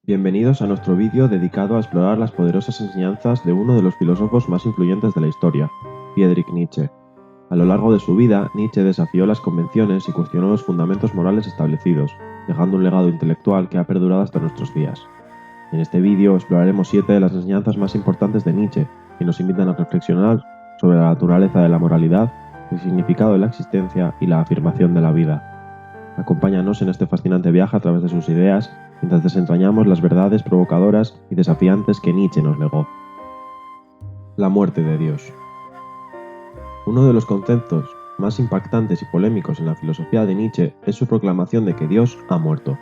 Bienvenidos a nuestro vídeo dedicado a explorar las poderosas enseñanzas de uno de los filósofos más influyentes de la historia, Friedrich Nietzsche. A lo largo de su vida, Nietzsche desafió las convenciones y cuestionó los fundamentos morales establecidos, dejando un legado intelectual que ha perdurado hasta nuestros días. En este vídeo exploraremos 7 de las enseñanzas más importantes de Nietzsche, que nos invitan a reflexionar sobre la naturaleza de la moralidad, el significado de la existencia y la afirmación de la vida. Acompáñanos en este fascinante viaje a través de sus ideas, mientras desentrañamos las verdades provocadoras y desafiantes que Nietzsche nos legó. La muerte de Dios. Uno de los conceptos más impactantes y polémicos en la filosofía de Nietzsche es su proclamación de que Dios ha muerto.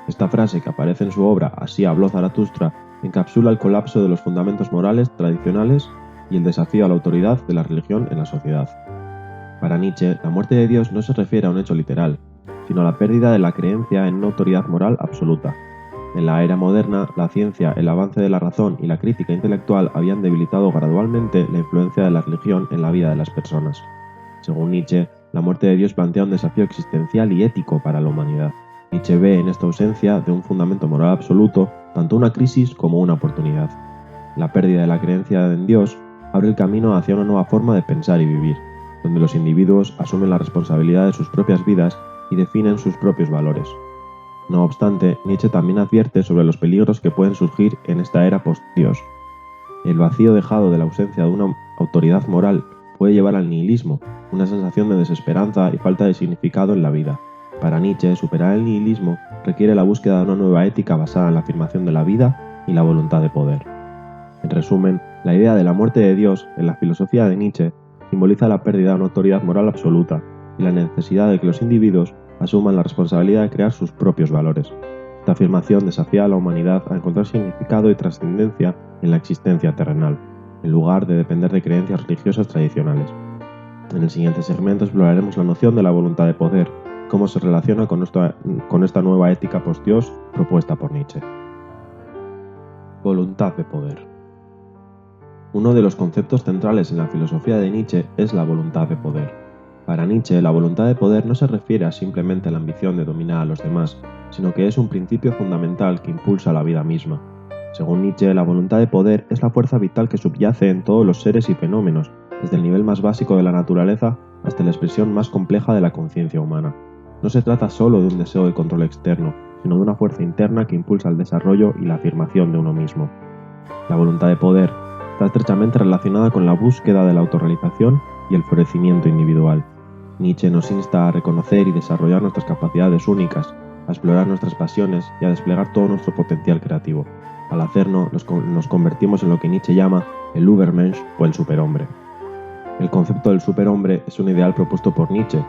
Esta frase, que aparece en su obra Así habló Zaratustra, encapsula el colapso de los fundamentos morales tradicionales y el desafío a la autoridad de la religión en la sociedad. Para Nietzsche, la muerte de Dios no se refiere a un hecho literal, sino a la pérdida de la creencia en una autoridad moral absoluta. En la era moderna, la ciencia, el avance de la razón y la crítica intelectual habían debilitado gradualmente la influencia de la religión en la vida de las personas. Según Nietzsche, la muerte de Dios plantea un desafío existencial y ético para la humanidad. Nietzsche ve en esta ausencia de un fundamento moral absoluto tanto una crisis como una oportunidad. La pérdida de la creencia en Dios abre el camino hacia una nueva forma de pensar y vivir, donde los individuos asumen la responsabilidad de sus propias vidas y definen sus propios valores. No obstante, Nietzsche también advierte sobre los peligros que pueden surgir en esta era post-Dios. El vacío dejado de la ausencia de una autoridad moral puede llevar al nihilismo, una sensación de desesperanza y falta de significado en la vida. Para Nietzsche, superar el nihilismo requiere la búsqueda de una nueva ética basada en la afirmación de la vida y la voluntad de poder. En resumen, la idea de la muerte de Dios en la filosofía de Nietzsche simboliza la pérdida de una autoridad moral absoluta y la necesidad de que los individuos asuman la responsabilidad de crear sus propios valores. Esta afirmación desafía a la humanidad a encontrar significado y trascendencia en la existencia terrenal, en lugar de depender de creencias religiosas tradicionales. En el siguiente segmento exploraremos la noción de la voluntad de poder, cómo se relaciona con esta nueva ética post-Dios propuesta por Nietzsche. Voluntad de poder. Uno de los conceptos centrales en la filosofía de Nietzsche es la voluntad de poder. Para Nietzsche, la voluntad de poder no se refiere a simplemente la ambición de dominar a los demás, sino que es un principio fundamental que impulsa la vida misma. Según Nietzsche, la voluntad de poder es la fuerza vital que subyace en todos los seres y fenómenos, desde el nivel más básico de la naturaleza hasta la expresión más compleja de la conciencia humana. No se trata solo de un deseo de control externo, sino de una fuerza interna que impulsa el desarrollo y la afirmación de uno mismo. La voluntad de poder está estrechamente relacionada con la búsqueda de la autorrealización y el florecimiento individual. Nietzsche nos insta a reconocer y desarrollar nuestras capacidades únicas, a explorar nuestras pasiones y a desplegar todo nuestro potencial creativo. Al hacerlo, nos convertimos en lo que Nietzsche llama el Übermensch o el superhombre. El concepto del superhombre es un ideal propuesto por Nietzsche,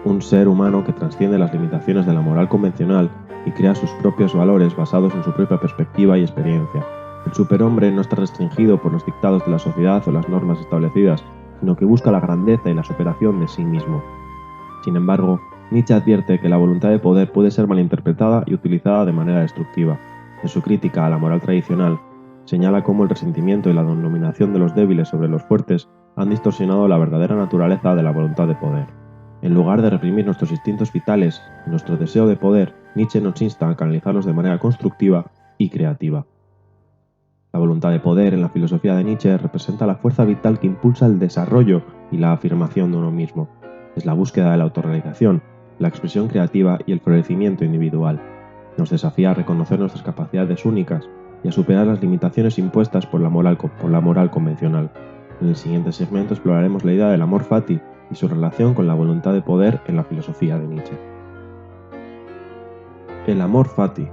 un ser humano que trasciende las limitaciones de la moral convencional y crea sus propios valores basados en su propia perspectiva y experiencia. El superhombre no está restringido por los dictados de la sociedad o las normas establecidas, sino que busca la grandeza y la superación de sí mismo. Sin embargo, Nietzsche advierte que la voluntad de poder puede ser malinterpretada y utilizada de manera destructiva. En su crítica a la moral tradicional, señala cómo el resentimiento y la dominación de los débiles sobre los fuertes han distorsionado la verdadera naturaleza de la voluntad de poder. En lugar de reprimir nuestros instintos vitales y nuestro deseo de poder, Nietzsche nos insta a canalizarlos de manera constructiva y creativa. La voluntad de poder en la filosofía de Nietzsche representa la fuerza vital que impulsa el desarrollo y la afirmación de uno mismo. Es la búsqueda de la autorrealización, la expresión creativa y el florecimiento individual. Nos desafía a reconocer nuestras capacidades únicas y a superar las limitaciones impuestas por la moral convencional. En el siguiente segmento exploraremos la idea del amor fati y su relación con la voluntad de poder en la filosofía de Nietzsche. El amor fati.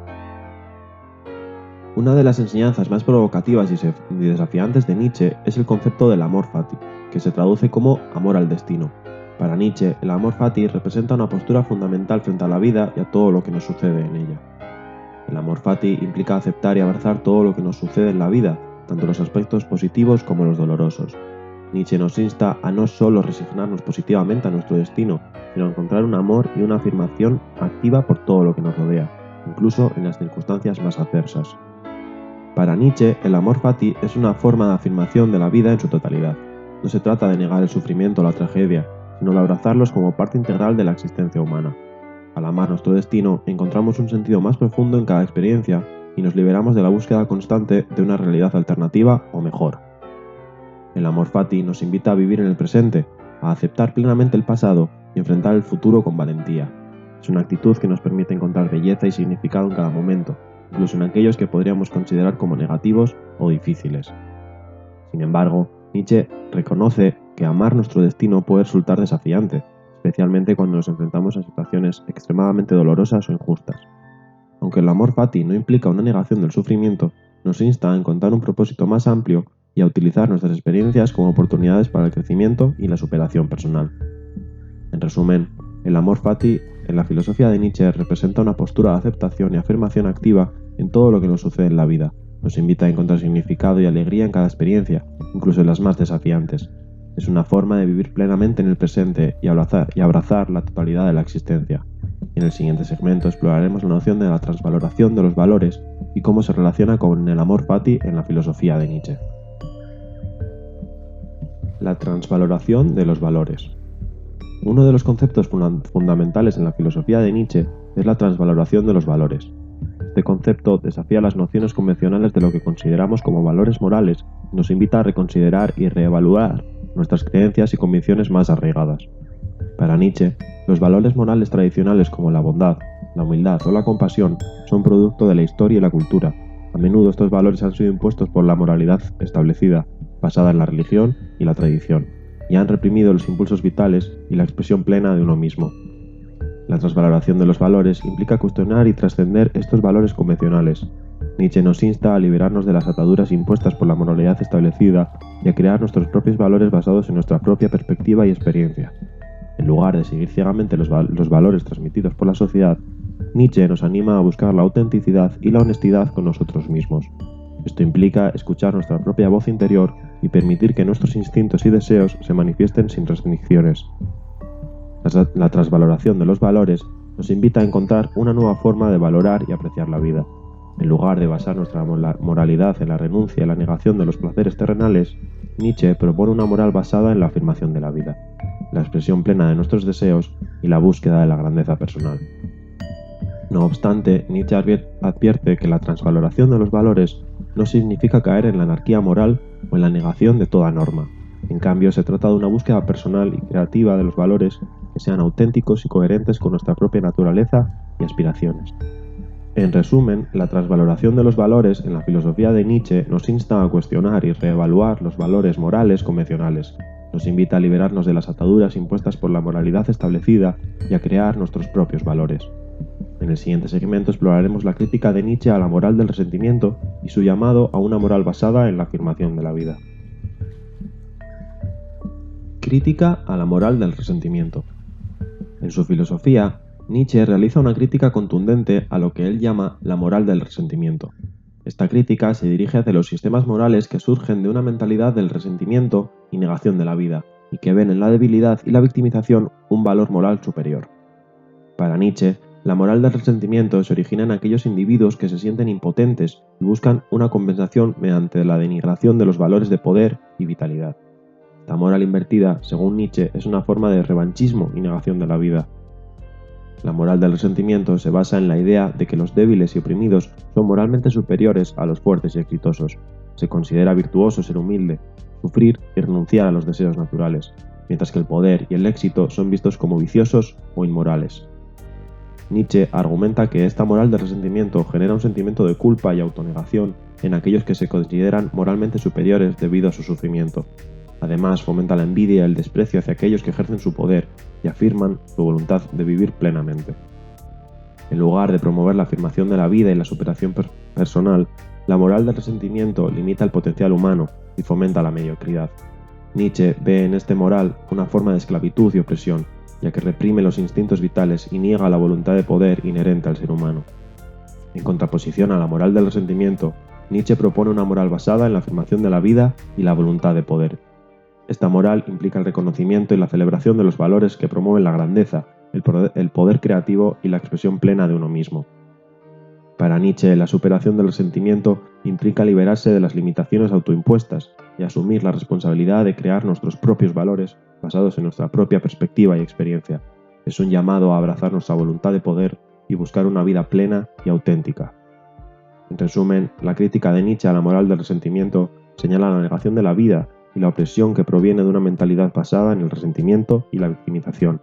Una de las enseñanzas más provocativas y desafiantes de Nietzsche es el concepto del amor fati, que se traduce como amor al destino. Para Nietzsche, el amor fati representa una postura fundamental frente a la vida y a todo lo que nos sucede en ella. El amor fati implica aceptar y abrazar todo lo que nos sucede en la vida, tanto los aspectos positivos como los dolorosos. Nietzsche nos insta a no solo resignarnos positivamente a nuestro destino, sino a encontrar un amor y una afirmación activa por todo lo que nos rodea, incluso en las circunstancias más adversas. Para Nietzsche, el amor fati es una forma de afirmación de la vida en su totalidad. No se trata de negar el sufrimiento o la tragedia, sino de abrazarlos como parte integral de la existencia humana. Al amar nuestro destino, encontramos un sentido más profundo en cada experiencia y nos liberamos de la búsqueda constante de una realidad alternativa o mejor. El amor fati nos invita a vivir en el presente, a aceptar plenamente el pasado y enfrentar el futuro con valentía. Es una actitud que nos permite encontrar belleza y significado en cada momento, incluso en aquellos que podríamos considerar como negativos o difíciles. Sin embargo, Nietzsche reconoce que amar nuestro destino puede resultar desafiante, especialmente cuando nos enfrentamos a situaciones extremadamente dolorosas o injustas. Aunque el amor fati no implica una negación del sufrimiento, nos insta a encontrar un propósito más amplio y a utilizar nuestras experiencias como oportunidades para el crecimiento y la superación personal. En resumen, el amor fati en la filosofía de Nietzsche representa una postura de aceptación y afirmación activa en todo lo que nos sucede en la vida. Nos invita a encontrar significado y alegría en cada experiencia, incluso en las más desafiantes. Es una forma de vivir plenamente en el presente y abrazar la totalidad de la existencia. En el siguiente segmento exploraremos la noción de la transvaloración de los valores y cómo se relaciona con el amor fati en la filosofía de Nietzsche. La transvaloración de los valores. Uno de los conceptos fundamentales en la filosofía de Nietzsche es la transvaloración de los valores. Este concepto desafía las nociones convencionales de lo que consideramos como valores morales y nos invita a reconsiderar y reevaluar nuestras creencias y convicciones más arraigadas. Para Nietzsche, los valores morales tradicionales como la bondad, la humildad o la compasión son producto de la historia y la cultura. A menudo estos valores han sido impuestos por la moralidad establecida, basada en la religión y la tradición, y han reprimido los impulsos vitales y la expresión plena de uno mismo. La transvaloración de los valores implica cuestionar y trascender estos valores convencionales. Nietzsche nos insta a liberarnos de las ataduras impuestas por la moralidad establecida y a crear nuestros propios valores basados en nuestra propia perspectiva y experiencia. En lugar de seguir ciegamente los valores transmitidos por la sociedad, Nietzsche nos anima a buscar la autenticidad y la honestidad con nosotros mismos. Esto implica escuchar nuestra propia voz interior y permitir que nuestros instintos y deseos se manifiesten sin restricciones. La transvaloración de los valores nos invita a encontrar una nueva forma de valorar y apreciar la vida. En lugar de basar nuestra moralidad en la renuncia y la negación de los placeres terrenales, Nietzsche propone una moral basada en la afirmación de la vida, la expresión plena de nuestros deseos y la búsqueda de la grandeza personal. No obstante, Nietzsche advierte que la transvaloración de los valores no significa caer en la anarquía moral o en la negación de toda norma. En cambio, se trata de una búsqueda personal y creativa de los valores que sean auténticos y coherentes con nuestra propia naturaleza y aspiraciones. En resumen, la transvaloración de los valores en la filosofía de Nietzsche nos insta a cuestionar y reevaluar los valores morales convencionales. Nos invita a liberarnos de las ataduras impuestas por la moralidad establecida y a crear nuestros propios valores. En el siguiente segmento exploraremos la crítica de Nietzsche a la moral del resentimiento y su llamado a una moral basada en la afirmación de la vida. Crítica a la moral del resentimiento. En su filosofía, Nietzsche realiza una crítica contundente a lo que él llama la moral del resentimiento. Esta crítica se dirige hacia los sistemas morales que surgen de una mentalidad del resentimiento y negación de la vida, y que ven en la debilidad y la victimización un valor moral superior. Para Nietzsche, la moral del resentimiento se origina en aquellos individuos que se sienten impotentes y buscan una compensación mediante la denigración de los valores de poder y vitalidad. Esta moral invertida, según Nietzsche, es una forma de revanchismo y negación de la vida. La moral del resentimiento se basa en la idea de que los débiles y oprimidos son moralmente superiores a los fuertes y exitosos. Se considera virtuoso ser humilde, sufrir y renunciar a los deseos naturales, mientras que el poder y el éxito son vistos como viciosos o inmorales. Nietzsche argumenta que esta moral del resentimiento genera un sentimiento de culpa y autonegación en aquellos que se consideran moralmente superiores debido a su sufrimiento. Además, fomenta la envidia y el desprecio hacia aquellos que ejercen su poder y afirman su voluntad de vivir plenamente. En lugar de promover la afirmación de la vida y la superación personal, la moral del resentimiento limita el potencial humano y fomenta la mediocridad. Nietzsche ve en este moral una forma de esclavitud y opresión, ya que reprime los instintos vitales y niega la voluntad de poder inherente al ser humano. En contraposición a la moral del resentimiento, Nietzsche propone una moral basada en la afirmación de la vida y la voluntad de poder. Esta moral implica el reconocimiento y la celebración de los valores que promueven la grandeza, el poder creativo y la expresión plena de uno mismo. Para Nietzsche, la superación del resentimiento implica liberarse de las limitaciones autoimpuestas y asumir la responsabilidad de crear nuestros propios valores basados en nuestra propia perspectiva y experiencia. Es un llamado a abrazar nuestra voluntad de poder y buscar una vida plena y auténtica. En resumen, la crítica de Nietzsche a la moral del resentimiento señala la negación de la vida y la opresión que proviene de una mentalidad basada en el resentimiento y la victimización.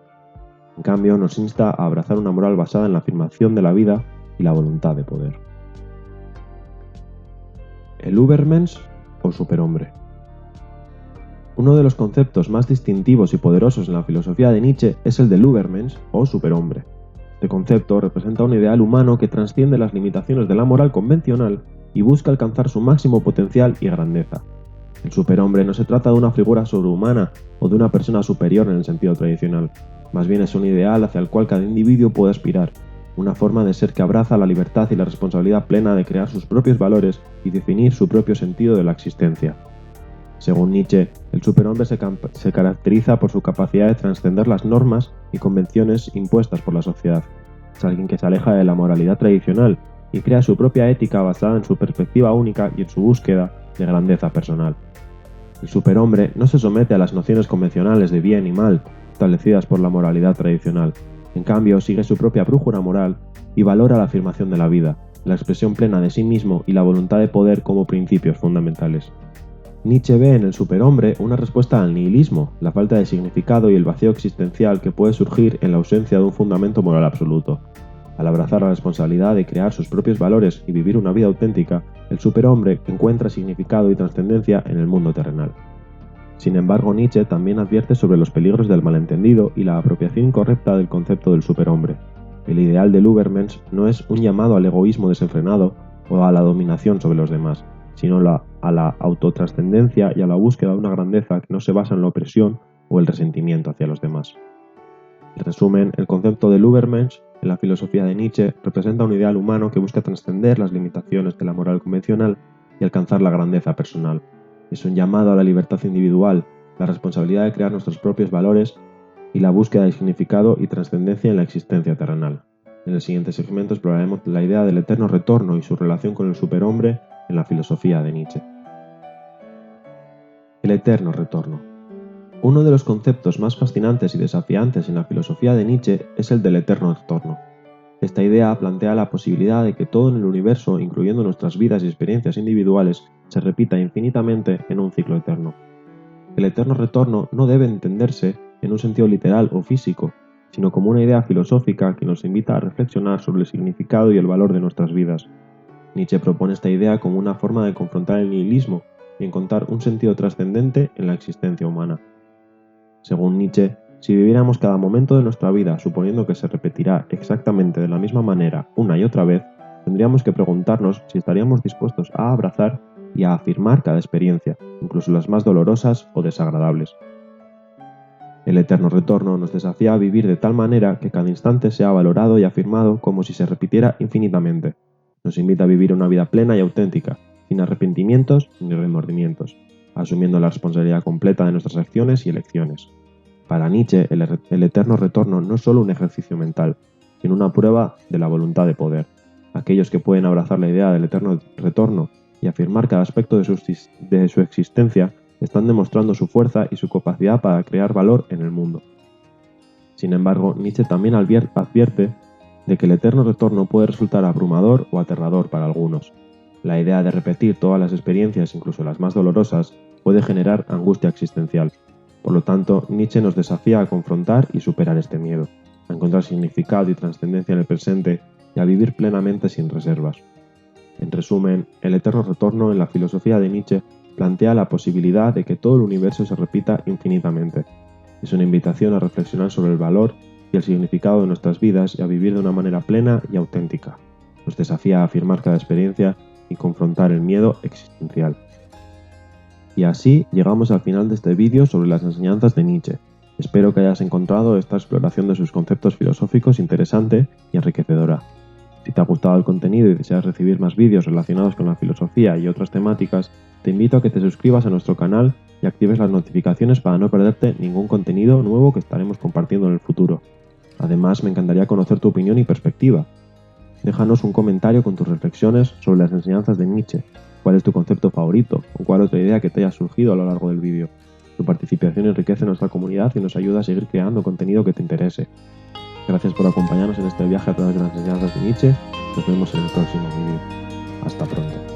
En cambio, nos insta a abrazar una moral basada en la afirmación de la vida y la voluntad de poder. El Übermensch o superhombre. Uno de los conceptos más distintivos y poderosos en la filosofía de Nietzsche es el del Übermensch o superhombre. Este concepto representa un ideal humano que trasciende las limitaciones de la moral convencional y busca alcanzar su máximo potencial y grandeza. El superhombre no se trata de una figura sobrehumana o de una persona superior en el sentido tradicional, más bien es un ideal hacia el cual cada individuo puede aspirar, una forma de ser que abraza la libertad y la responsabilidad plena de crear sus propios valores y definir su propio sentido de la existencia. Según Nietzsche, el superhombre se caracteriza por su capacidad de trascender las normas y convenciones impuestas por la sociedad. Es alguien que se aleja de la moralidad tradicional y crea su propia ética basada en su perspectiva única y en su búsqueda de grandeza personal. El superhombre no se somete a las nociones convencionales de bien y mal establecidas por la moralidad tradicional. En cambio, sigue su propia brújula moral y valora la afirmación de la vida, la expresión plena de sí mismo y la voluntad de poder como principios fundamentales. Nietzsche ve en el superhombre una respuesta al nihilismo, la falta de significado y el vacío existencial que puede surgir en la ausencia de un fundamento moral absoluto. Al abrazar la responsabilidad de crear sus propios valores y vivir una vida auténtica, el superhombre encuentra significado y trascendencia en el mundo terrenal. Sin embargo, Nietzsche también advierte sobre los peligros del malentendido y la apropiación incorrecta del concepto del superhombre. El ideal del Übermensch no es un llamado al egoísmo desenfrenado o a la dominación sobre los demás, sino a la autotrascendencia y a la búsqueda de una grandeza que no se basa en la opresión o el resentimiento hacia los demás. En resumen, el concepto del Übermensch en la filosofía de Nietzsche representa un ideal humano que busca trascender las limitaciones de la moral convencional y alcanzar la grandeza personal. Es un llamado a la libertad individual, la responsabilidad de crear nuestros propios valores y la búsqueda de significado y trascendencia en la existencia terrenal. En el siguiente segmento exploraremos la idea del eterno retorno y su relación con el superhombre en la filosofía de Nietzsche. El eterno retorno. Uno de los conceptos más fascinantes y desafiantes en la filosofía de Nietzsche es el del eterno retorno. Esta idea plantea la posibilidad de que todo en el universo, incluyendo nuestras vidas y experiencias individuales, se repita infinitamente en un ciclo eterno. El eterno retorno no debe entenderse en un sentido literal o físico, sino como una idea filosófica que nos invita a reflexionar sobre el significado y el valor de nuestras vidas. Nietzsche propone esta idea como una forma de confrontar el nihilismo y encontrar un sentido trascendente en la existencia humana. Según Nietzsche, si viviéramos cada momento de nuestra vida suponiendo que se repetirá exactamente de la misma manera una y otra vez, tendríamos que preguntarnos si estaríamos dispuestos a abrazar y a afirmar cada experiencia, incluso las más dolorosas o desagradables. El eterno retorno nos desafía a vivir de tal manera que cada instante sea valorado y afirmado como si se repitiera infinitamente. Nos invita a vivir una vida plena y auténtica, sin arrepentimientos ni remordimientos, asumiendo la responsabilidad completa de nuestras acciones y elecciones. Para Nietzsche, el eterno retorno no es solo un ejercicio mental, sino una prueba de la voluntad de poder. Aquellos que pueden abrazar la idea del eterno retorno y afirmar cada aspecto de su existencia están demostrando su fuerza y su capacidad para crear valor en el mundo. Sin embargo, Nietzsche también advierte de que el eterno retorno puede resultar abrumador o aterrador para algunos. La idea de repetir todas las experiencias, incluso las más dolorosas, puede generar angustia existencial. Por lo tanto, Nietzsche nos desafía a confrontar y superar este miedo, a encontrar significado y trascendencia en el presente y a vivir plenamente sin reservas. En resumen, el eterno retorno en la filosofía de Nietzsche plantea la posibilidad de que todo el universo se repita infinitamente. Es una invitación a reflexionar sobre el valor y el significado de nuestras vidas y a vivir de una manera plena y auténtica. Nos desafía a afirmar cada experiencia y confrontar el miedo existencial. Y así llegamos al final de este vídeo sobre las enseñanzas de Nietzsche. Espero que hayas encontrado esta exploración de sus conceptos filosóficos interesante y enriquecedora. Si te ha gustado el contenido y deseas recibir más vídeos relacionados con la filosofía y otras temáticas, te invito a que te suscribas a nuestro canal y actives las notificaciones para no perderte ningún contenido nuevo que estaremos compartiendo en el futuro. Además, me encantaría conocer tu opinión y perspectiva. Déjanos un comentario con tus reflexiones sobre las enseñanzas de Nietzsche, cuál es tu concepto favorito o cuál otra idea que te haya surgido a lo largo del vídeo. Tu participación enriquece nuestra comunidad y nos ayuda a seguir creando contenido que te interese. Gracias por acompañarnos en este viaje a través de las enseñanzas de Nietzsche. Nos vemos en el próximo vídeo. Hasta pronto.